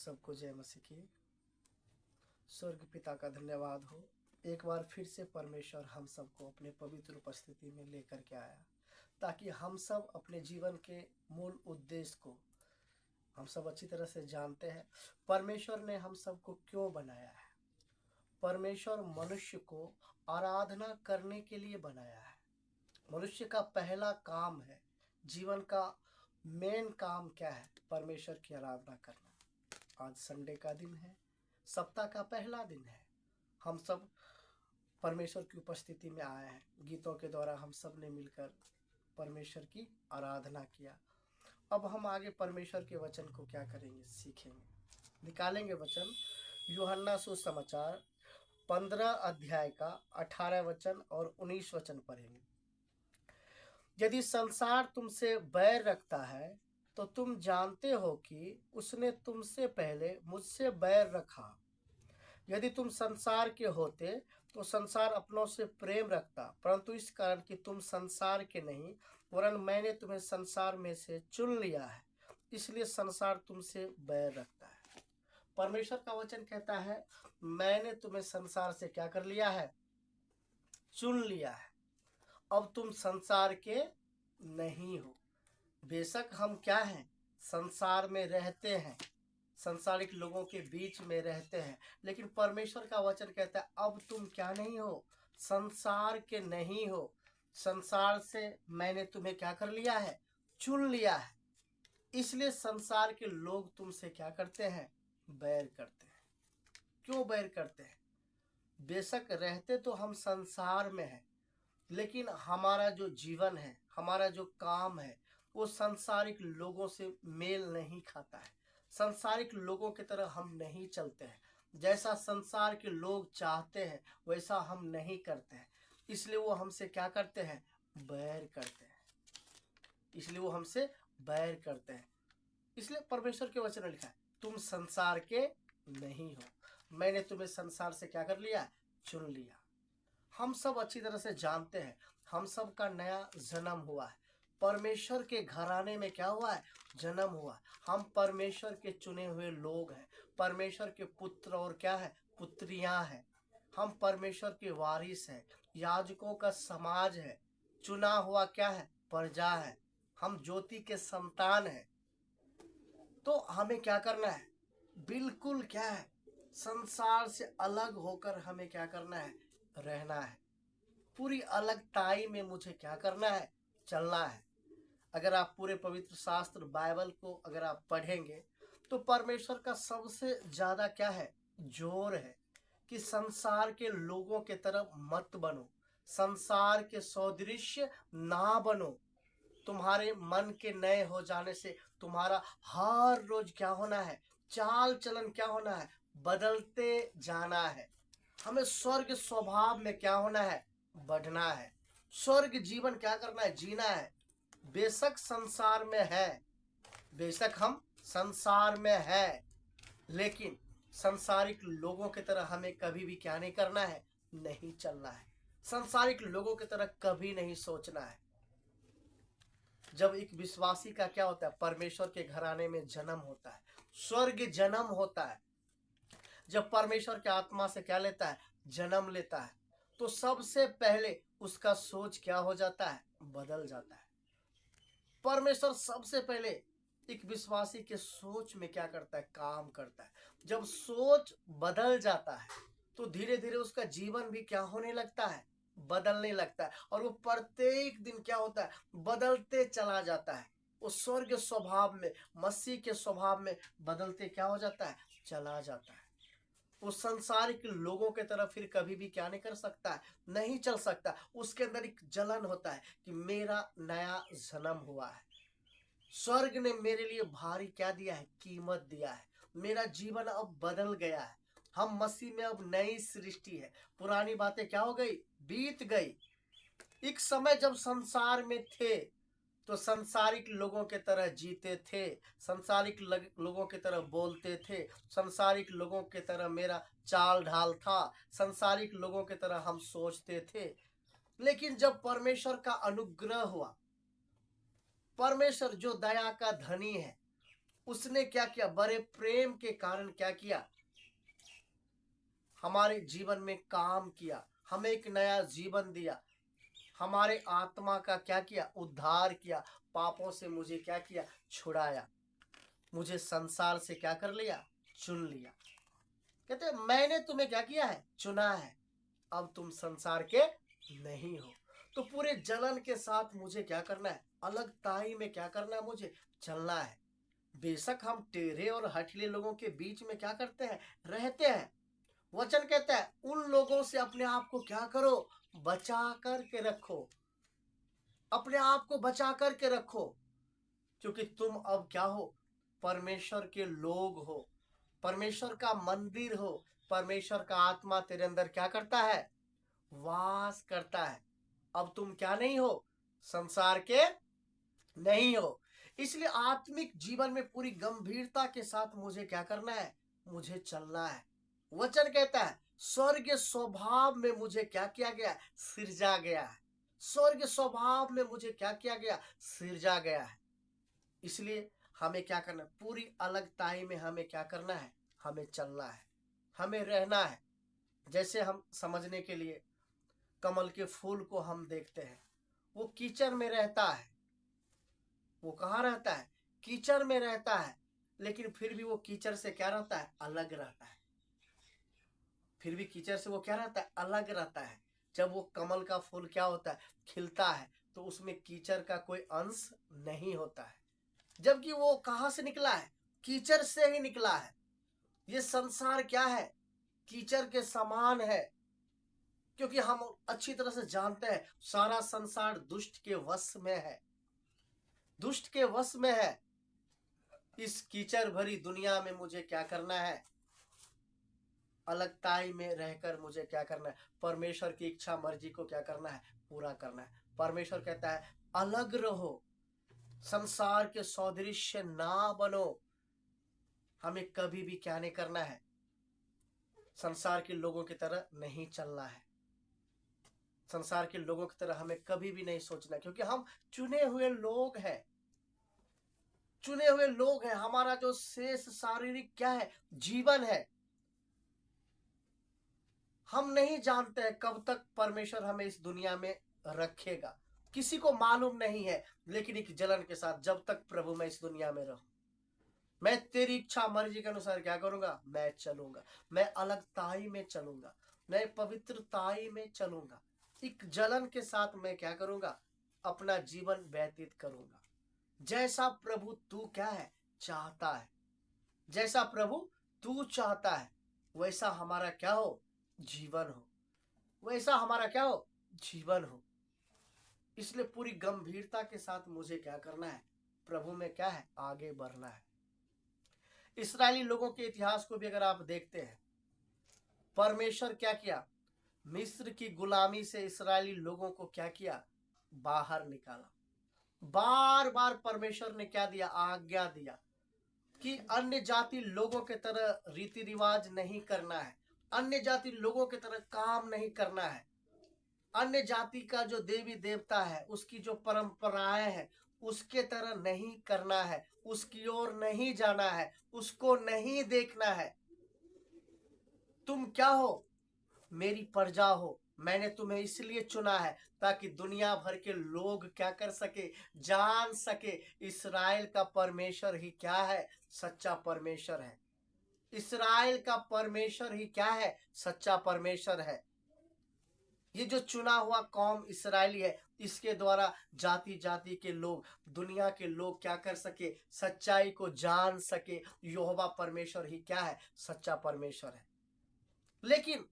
सबको जय मसीह की। स्वर्ग पिता का धन्यवाद हो, एक बार फिर से परमेश्वर हम सबको अपने पवित्र उपस्थिति में लेकर के आया, ताकि हम सब अपने जीवन के मूल उद्देश्य को हम सब अच्छी तरह से जानते हैं। परमेश्वर ने हम सबको क्यों बनाया है। परमेश्वर मनुष्य को आराधना करने के लिए बनाया है। मनुष्य का पहला काम है, जीवन का मेन काम क्या है? परमेश्वर की आराधना करना। आज संडे का दिन है, सप्ताह का पहला दिन है। हम सब परमेश्वर की उपस्थिति में आए हैं। गीतों के द्वारा हम सब ने मिलकर परमेश्वर की आराधना किया। अब हम आगे परमेश्वर के वचन को क्या करेंगे? सीखेंगे, निकालेंगे वचन। यूहन्ना सुसमाचार 15 अध्याय का 18 वचन और 19 वचन पढ़ेंगे। यदि संसार तुमसे बैर रखता है तो तुम जानते हो कि उसने तुमसे पहले मुझसे बैर रखा। यदि तुम संसार के होते तो संसार अपनों से प्रेम रखता, परंतु इस कारण कि तुम संसार के नहीं वरन मैंने तुम्हें संसार में से चुन लिया है, इसलिए संसार तुमसे बैर रखता है। परमेश्वर का वचन कहता है, मैंने तुम्हें संसार से क्या कर लिया है? चुन लिया है। अब तुम संसार के नहीं हो। बेशक हम क्या हैं? संसार में रहते हैं, संसारिक लोगों के बीच में रहते हैं, लेकिन परमेश्वर का वचन कहता है अब तुम क्या नहीं हो? संसार के नहीं हो। संसार से मैंने तुम्हें क्या कर लिया है? चुन लिया है। इसलिए संसार के लोग तुमसे क्या करते हैं? बैर करते हैं। क्यों बैर करते हैं? बेशक रहते तो हम संसार में हैं, लेकिन हमारा जो जीवन है, हमारा जो काम है, वो संसारिक लोगों से मेल नहीं खाता है। संसारिक लोगों की तरह हम नहीं चलते हैं। जैसा संसार के लोग चाहते हैं वैसा हम नहीं करते हैं, इसलिए वो हमसे क्या करते हैं? बैर करते हैं। इसलिए वो हमसे बैर करते हैं। इसलिए परमेश्वर के वचन में लिखा है, तुम संसार के नहीं हो, मैंने तुम्हें संसार से क्या कर लिया? चुन लिया। हम सब अच्छी तरह से जानते हैं, हम सब का नया जन्म हुआ है। परमेश्वर के घराने में क्या हुआ है? जन्म हुआ। हम परमेश्वर के चुने हुए लोग हैं, परमेश्वर के पुत्र और क्या है? पुत्रियां हैं। हम परमेश्वर के वारिस हैं, याजकों का समाज है, चुना हुआ क्या है? प्रजा है। हम ज्योति के संतान हैं। तो हमें क्या करना है? बिल्कुल क्या है? संसार से अलग होकर हमें क्या करना है? रहना है। पूरी अलगताई में मुझे क्या करना है? चलना है। अगर आप पूरे पवित्र शास्त्र बाइबल को अगर आप पढ़ेंगे तो परमेश्वर का सबसे ज्यादा क्या है? जोर है कि संसार के लोगों के तरफ मत बनो, संसार के सदृश्य ना बनो। तुम्हारे मन के नए हो जाने से तुम्हारा हर रोज क्या होना है? चाल चलन क्या होना है? बदलते जाना है। हमें स्वर्ग स्वभाव में क्या होना है? बढ़ना है। स्वर्ग जीवन क्या करना है? जीना है। बेशक संसार में है, बेशक हम संसार में है, लेकिन संसारिक लोगों की तरह हमें कभी भी क्या नहीं करना है? नहीं चलना है। संसारिक लोगों की तरह कभी नहीं सोचना है। जब एक विश्वासी का क्या होता है? परमेश्वर के घराने में जन्म होता है, स्वर्ग जन्म होता है। जब परमेश्वर के आत्मा से क्या लेता है? जन्म लेता है, तो सबसे पहले उसका सोच क्या हो जाता है? बदल जाता है। परमेश्वर सबसे पहले एक विश्वासी के सोच में क्या करता है? काम करता है। जब सोच बदल जाता है तो धीरे धीरे उसका जीवन भी क्या होने लगता है? बदलने लगता है। और वो प्रत्येक दिन क्या होता है? बदलते चला जाता है। वो स्वर्ग स्वभाव में, मसीह के स्वभाव में बदलते क्या हो जाता है? चला जाता है। वो संसारिक लोगों के तरफ फिर कभी भी क्या नहीं कर सकता है? नहीं चल सकता। उसके अंदर एक जलन होता है कि मेरा नया जन्म हुआ है, स्वर्ग ने मेरे लिए भारी क्या दिया है? कीमत दिया है। मेरा जीवन अब बदल गया है। हम मसीह में अब नई सृष्टि है। पुरानी बातें क्या हो गई? बीत गई। एक समय जब संसार में थे तो संसारिक लोगों के तरह जीते थे, संसारिक लोगों के तरह बोलते थे, संसारिक लोगों के तरह मेरा चाल ढाल था, संसारिक लोगों के तरह हम सोचते थे। लेकिन जब परमेश्वर का अनुग्रह हुआ, परमेश्वर जो दया का धनी है, उसने क्या किया, बड़े प्रेम के कारण क्या किया, हमारे जीवन में काम किया, हमें एक नया जीवन दिया, हमारे आत्मा का क्या किया, उद्धार किया, पापों से मुझे क्या किया, छुड़ाया, मुझे संसार से क्या कर लिया, चुन लिया। कहते हैं मैंने तुम्हें क्या किया है, चुना है, अब तुम संसार के नहीं हो। तो पूरे जलन के साथ मुझे क्या करना है, अलग ताई में क्या करना है, मुझे चलना है। बेशक हम टेढ़े और हठीले लोगों के बीच में क्या करते हैं, रहते हैं। वचन कहता है उन लोगों से अपने आप को क्या करो, बचा करके रखो, अपने आप को बचा करके रखो, क्योंकि तुम अब क्या हो, परमेश्वर के लोग हो, परमेश्वर का मंदिर हो, परमेश्वर का आत्मा तेरे अंदर क्या करता है, वास करता है। अब तुम क्या नहीं हो, संसार के नहीं हो। इसलिए आत्मिक जीवन में पूरी गंभीरता के साथ मुझे क्या करना है, मुझे चलना है। वचन कहता है स्वर्ग स्वभाव में मुझे क्या किया गया, सिरजा गया है। स्वर्ग स्वभाव में मुझे क्या किया गया, सिरजा गया है। इसलिए हमें क्या करना है, पूरी अलगताई में हमें क्या करना है, हमें चलना है, हमें रहना है। जैसे हम समझने के लिए कमल के फूल को हम देखते हैं, वो कीचड़ में रहता है, वो कहाँ रहता है, कीचड़ में रहता है, लेकिन फिर भी वो कीचड़ से क्या रहता है, अलग रहता है। फिर भी कीचड़ से वो क्या रहता है, अलग रहता है। जब वो कमल का फूल क्या होता है, खिलता है, तो उसमें कीचड़ का कोई अंश नहीं होता है, जबकि वो कहां से निकला है, कीचड़ से ही निकला है। ये संसार क्या है, कीचड़ के समान है, क्योंकि हम अच्छी तरह से जानते हैं सारा संसार दुष्ट के वश में है, दुष्ट के वश में है। इस कीचड़ भरी दुनिया में मुझे क्या करना है, अलगताई में रहकर मुझे क्या करना है, परमेश्वर की इच्छा मर्जी को क्या करना है, पूरा करना है। परमेश्वर कहता है अलग रहो, संसार के सदृश्य ना बनो। हमें कभी भी क्या नहीं करना है, संसार के लोगों की तरह नहीं चलना है, संसार के लोगों की तरह हमें कभी भी नहीं सोचना, क्योंकि हम चुने हुए लोग हैं, चुने हुए लोग हैं। हमारा जो शेष शारीरिक क्या है, जीवन है, हम नहीं जानते हैं कब तक परमेश्वर हमें इस दुनिया में रखेगा, किसी को मालूम नहीं है। लेकिन एक जलन के साथ, जब तक प्रभु मैं इस दुनिया में रहूं, मैं तेरी इच्छा मर्जी के अनुसार क्या करूंगा, मैं चलूंगा, मैं अलगताई में चलूंगा, मैं पवित्रताई में चलूंगा। एक जलन के साथ मैं क्या करूंगा, अपना जीवन व्यतीत करूंगा, जैसा प्रभु तू क्या है, चाहता है। जैसा प्रभु तू चाहता है वैसा हमारा क्या हो, जीवन हो, वैसा हमारा क्या हो, जीवन हो। इसलिए पूरी गंभीरता के साथ मुझे क्या करना है, प्रभु में क्या है, आगे बढ़ना है। इस्राएली लोगों के इतिहास को भी अगर आप देखते हैं, परमेश्वर क्या किया, मिस्र की गुलामी से इस्राएली लोगों को क्या किया, बाहर निकाला। बार बार परमेश्वर ने क्या दिया, आज्ञा दिया कि अन्य जाति लोगों के तरह रीति रिवाज नहीं करना है, अन्य जाति लोगों के तरह काम नहीं करना है, अन्य जाति का जो देवी देवता है, उसकी जो परंपराएं हैं, उसके तरह नहीं करना है, उसकी ओर नहीं जाना है, उसको नहीं देखना है। तुम क्या हो, मेरी प्रजा हो, मैंने तुम्हें इसलिए चुना है ताकि दुनिया भर के लोग क्या कर सके, जान सके इस्राएल का परमेश्वर ही क्या है, सच्चा परमेश्वर है। इस्राएल का परमेश्वर ही क्या है, सच्चा परमेश्वर है। ये जो चुना हुआ कौम इस्राएली है, इसके द्वारा जाति जाति के लोग, दुनिया के लोग क्या कर सके, सच्चाई को जान सके, यहोवा परमेश्वर ही क्या है, सच्चा परमेश्वर है। लेकिन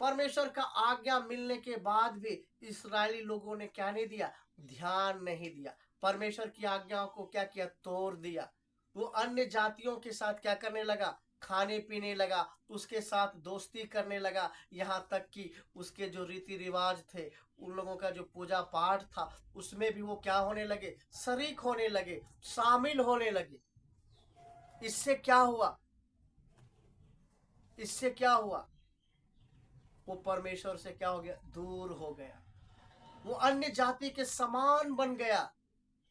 परमेश्वर का आज्ञा मिलने के बाद भी इस्राएली लोगों ने क्या नहीं दिया, ध्यान नहीं दिया, परमेश्वर की आज्ञाओं को क्या किया, तोड़ दिया। वो अन्य जातियों के साथ क्या करने लगा, खाने पीने लगा, उसके साथ दोस्ती करने लगा, यहाँ तक कि उसके जो रीति रिवाज थे, उन लोगों का जो पूजा पाठ था, उसमें भी वो क्या होने लगे, शरीक होने लगे, शामिल होने लगे। इससे क्या हुआ, इससे क्या हुआ, वो परमेश्वर से क्या हो गया, दूर हो गया, वो अन्य जाति के समान बन गया।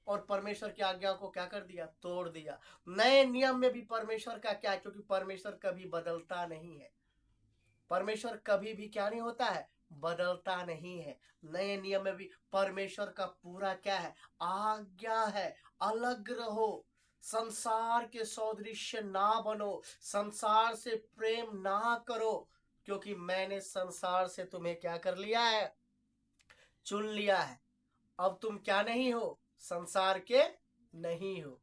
और परमेश्वर की आज्ञा को क्या कर दिया, तोड़ दिया। नए नियम में भी परमेश्वर का क्या है, क्योंकि परमेश्वर कभी बदलता नहीं है। परमेश्वर कभी भी क्या नहीं होता है, बदलता नहीं है। नए नियम में भी परमेश्वर का पूरा क्या है, आज्ञा है, अलग रहो, संसार के सदृश्य ना बनो, संसार से प्रेम ना करो, क्योंकि मैंने संसार से तुम्हें क्या कर लिया है, चुन लिया है। अब तुम क्या नहीं हो, संसार के नहीं हो।